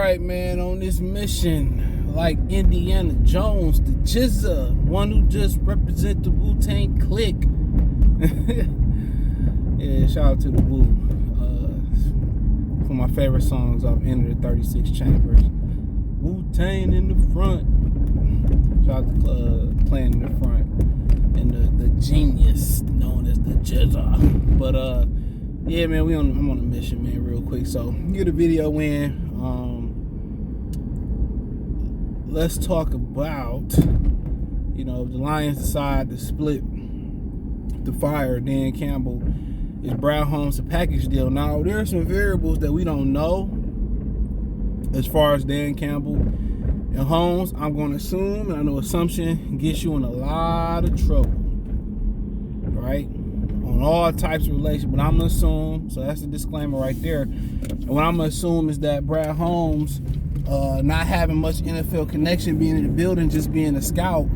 right, man, on this mission, like Indiana Jones, the Jizza, one who just represent the Wu-Tang clique. Yeah, shout out to the Wu. For my favorite songs off Enter the 36 Chambers. Wu-Tang in the front. Shout out to playing in the front. And the genius known as the Jizza. But yeah, man, I'm on a mission, man, real quick. So get a video in. Let's talk about, the Lions decide to split the fire Dan Campbell. Is Brad Holmes a package deal? Now, there are some variables that we don't know as far as Dan Campbell and Holmes. I'm going to assume, and I know assumption gets you in a lot of trouble, right? On all types of relations, but I'm going to assume, so that's a disclaimer right there. And what I'm going to assume is that Brad Holmes, not having much NFL connection, being in the building, just being a scout,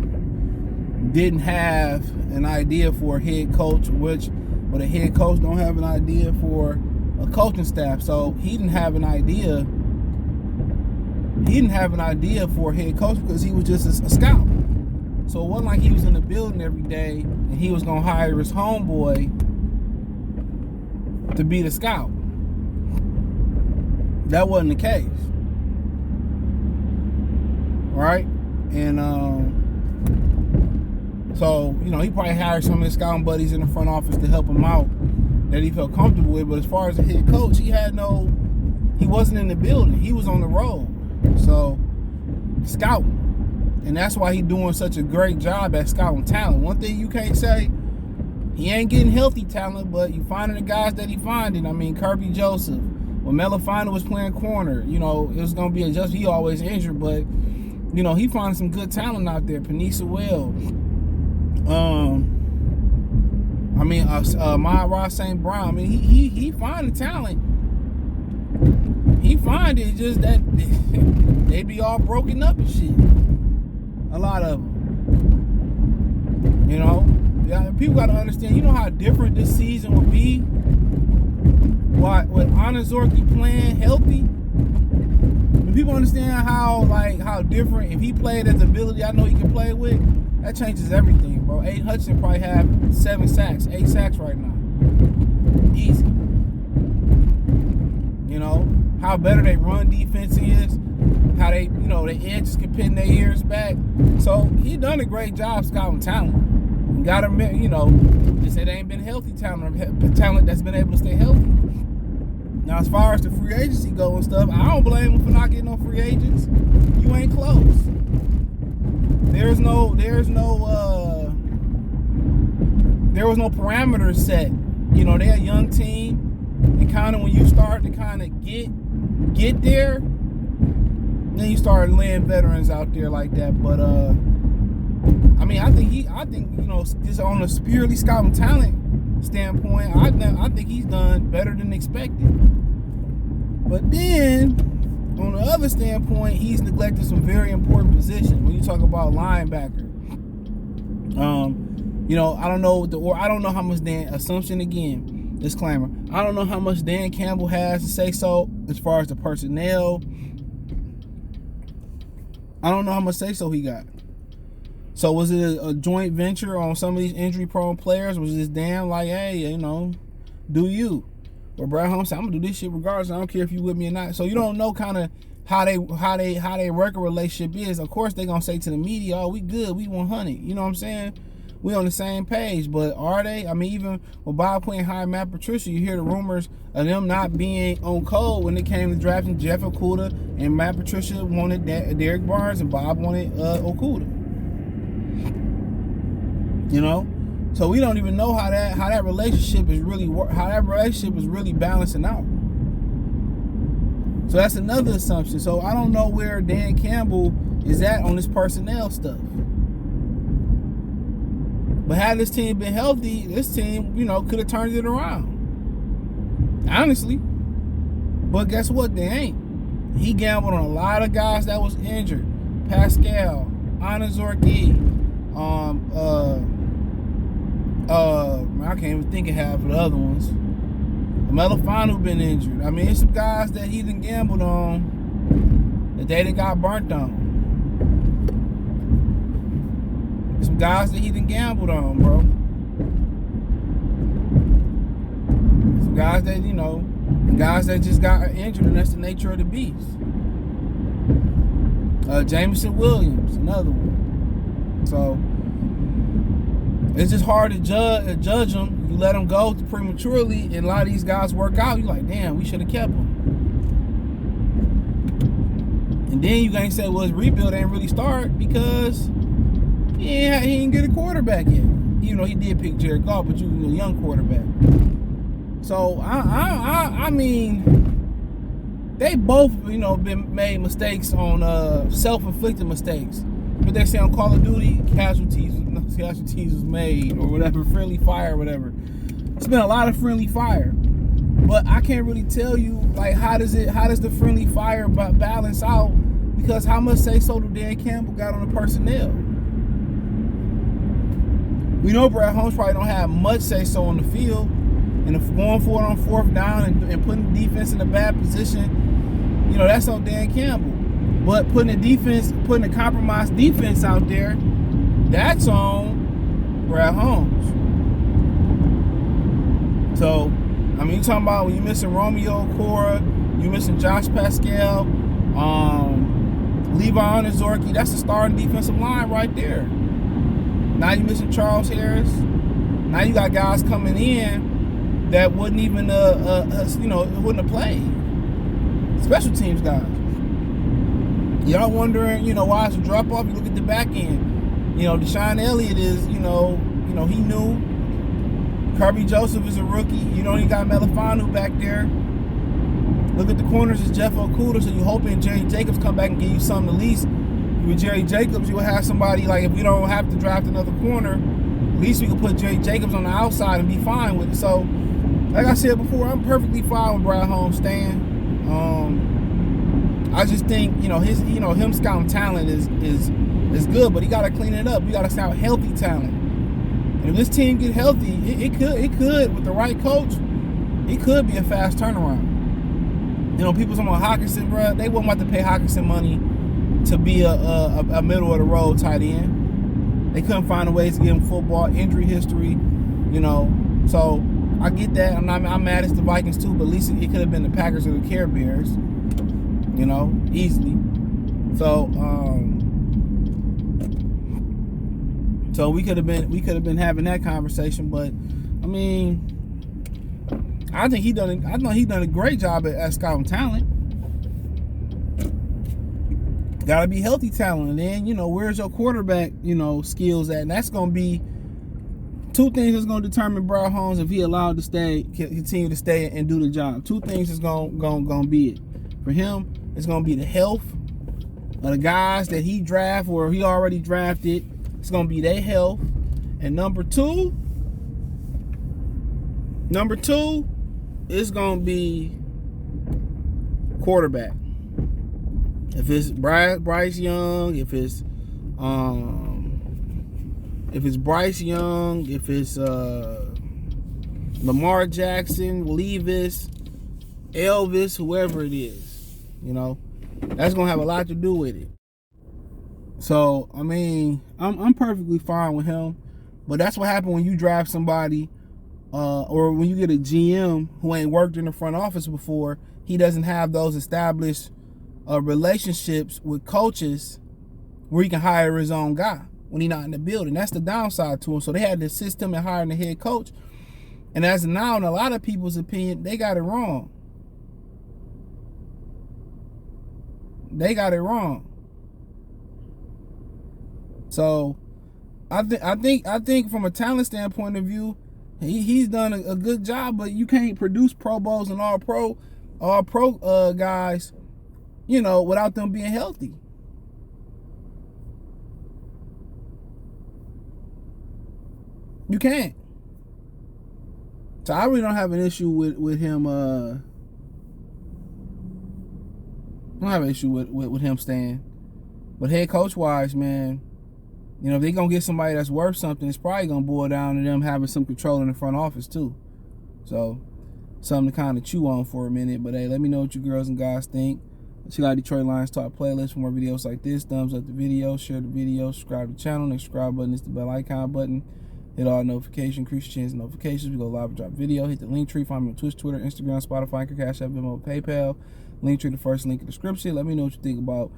didn't have an idea for a head coach, but a head coach don't have an idea for a coaching staff. So he didn't have an idea. He didn't have an idea for a head coach because he was just a scout. So it wasn't like he was in the building every day and he was going to hire his homeboy to be the scout. That wasn't the case. Right? And so, he probably hired some of his scouting buddies in the front office to help him out that he felt comfortable with. But as far as a head coach, he wasn't in the building. He was on the road. So, scouting. And that's why he's doing such a great job at scouting talent. One thing you can't say, he ain't getting healthy talent, but you finding the guys that he finding. I mean, Kirby Joseph. When Melifano was playing corner, it was going to be adjusted. He always injured, but, he finding some good talent out there. Panisa Well. Ross St. Brown. I mean, he find the talent. He find it, just that they be all broken up and shit. A lot of them. People got to understand. You know how different this season would be. With Anazorki playing healthy. When people understand how different, if he played at the ability I know he can play with, that changes everything, bro. Aiden Hudson probably have 8 sacks right now. Easy. How better they run defense is, how they, the edges can pin their ears back. So he done a great job scouting talent. Got him, they say they ain't been healthy talent that's been able to stay healthy. Now, as far as the free agency go and stuff, I don't blame him for not getting no free agents. You ain't close. There was no parameters set. They're a young team, and kind of when you start to kind of get there, then you start laying veterans out there like that. But I think just on a purely scouting talent standpoint, I think he's done better than expected. But then, on the other standpoint, he's neglected some very important positions. When you talk about linebacker, I don't know how much assumption again, disclaimer, I don't know how much Dan Campbell has to say so as far as the personnel. I don't know how much say so he got. So was it a joint venture on some of these injury-prone players? Was this Dan like, hey, do you? Or Brad Holmes said, I'm gonna do this shit regardless. I don't care if you with me or not. So you don't know kind of how they record relationship is. Of course, they gonna say to the media, "Oh, we good, we 100." You know what I'm saying? We on the same page. But are they? I mean, even when Bob Quinn hired Matt Patricia, you hear the rumors of them not being on code when it came to drafting Jeff Okudah, and Matt Patricia wanted Derek Barnes and Bob wanted Okudah. So we don't even know how that relationship is really balancing out. So that's another assumption. So I don't know where Dan Campbell is at on this personnel stuff. But had this team been healthy, this team, could have turned it around. Honestly. But guess what? They ain't. He gambled on a lot of guys that was injured. Pascal, Anazorki, I can't even think of half of the other ones. Melifano been injured. I mean, it's some guys that he done gambled on that they done got burnt on. Some guys that he done gambled on, bro. Some guys that, you know, guys that just got injured, and that's the nature of the beast. Jameson Williams, another one. So it's just hard to judge them. You let them go prematurely, and a lot of these guys work out. You're like, damn, we should have kept them. And then you can't say, well, his rebuild ain't really start because he ain't get a quarterback yet. Even though he did pick Jared Goff, but you a young quarterback. So I mean, they both, you know, been made mistakes on self-inflicted mistakes. But they say on Call of Duty, casualties was made or whatever, friendly fire or whatever. It's been a lot of friendly fire, but I can't really tell you like how does the friendly fire balance out, because how much say so do Dan Campbell got on the personnel? We know Brad Holmes probably don't have much say so on the field, and if going for it on fourth down and putting the defense in a bad position, you know, that's on Dan Campbell. But putting a compromised defense out there, that's on Brad Holmes. So, I mean, you talking about when you're missing Romeo Cora, you're missing Josh Pascal, Levi Onwuzurike, that's the starting defensive line right there. Now you're missing Charles Harris. Now you got guys coming in that wouldn't even, wouldn't have played. Special teams guys. Y'all wondering, you know, why it's a drop off? You look at the back end. You know, Deshaun Elliott is, he knew. Kirby Joseph is a rookie. You know, he got Melifanu back there. Look at the corners, it's Jeff Okudah, so you hoping Jerry Jacobs come back and give you something at least. With Jerry Jacobs, you will have somebody, like, if we don't have to draft another corner, at least we can put Jerry Jacobs on the outside and be fine with it. So, like I said before, I'm perfectly fine with Brad Holmes staying. I just think, him scouting talent is good, but he got to clean it up. We got to scout healthy talent. And if this team get healthy, it could with the right coach, it could be a fast turnaround. You know, people talking about Hockenson, bro. They wouldn't want to pay Hockenson money to be a middle of the road tight end. They couldn't find a way to give him football injury history, you know. So I get that. I'm mad at the Vikings too, but at least it could have been the Packers or the Care Bears, you know, easily. So we could have been having that conversation, but I mean, I know he done a great job at scouting talent. Got to be healthy talent, and then, you know, where's your quarterback, you know, skills at? And that's going to be two things that's going to determine Brad Holmes if he allowed to continue to stay and do the job. Two things is going to be it. For him, it's going to be the health of the guys that he draft or he already drafted. It's going to be their health. And number two is going to be quarterback. If it's Bryce Young, if it's Bryce Young, if it's Lamar Jackson, Levis, Elvis, whoever it is, you know, that's gonna have a lot to do with it. So I mean, I'm perfectly fine with him, but that's what happened when you draft somebody, or when you get a GM who ain't worked in the front office before. He doesn't have those established relationships with coaches where he can hire his own guy when he's not in the building. That's the downside to him. So they had to assist him in hiring the head coach. And as of now, in a lot of people's opinion, they got it wrong. They got it wrong. So I think from a talent standpoint of view, he's done a good job, but you can't produce Pro Bowls and all pro guys, you know, without them being healthy. You can't. So I really don't have an issue with him. I don't have an issue with him staying. But head coach wise, man, you know, if they're gonna get somebody that's worth something, it's probably gonna boil down to them having some control in the front office too. So something to kind of chew on for a minute. But hey, let me know what you girls and guys think. Check out Detroit Lions Talk playlist for more videos like this. Thumbs up the video, share the video, subscribe to the channel. Next subscribe button is the bell icon button. Hit all notifications, increase your chance of notifications. We go live and drop video. Hit the link tree. Find me on Twitch, Twitter, Instagram, Spotify, Anchor, Cash App, Venmo, PayPal. Link tree, the first link in the description. Let me know what you think about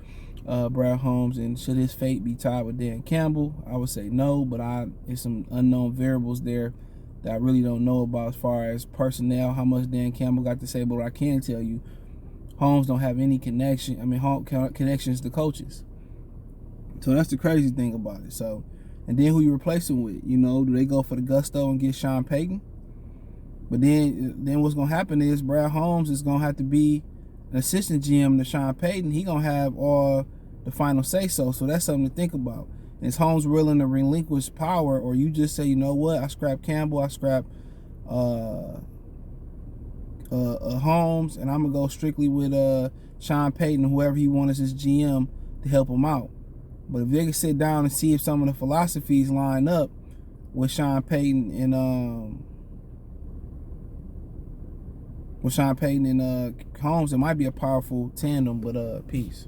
Brad Holmes and should his fate be tied with Dan Campbell. I would say no, but there's some unknown variables there that I really don't know about as far as personnel, how much Dan Campbell got to say. But what I can tell you, Holmes don't have any connection. I mean, connections to coaches. So that's the crazy thing about it. So, and then who you replace him with? You know, do they go for the gusto and get Sean Payton? But then what's gonna happen is Brad Holmes is gonna have to be an assistant GM to Sean Payton. He gonna have all the final say so. So that's something to think about. And is Holmes willing to relinquish power, or you just say, you know what, I scrap Campbell, I scrap Holmes, and I'm gonna go strictly with Sean Payton, whoever he wants as his GM to help him out. But if they can sit down and see if some of the philosophies line up with Sean Payton and Holmes, it might be a powerful tandem. But peace.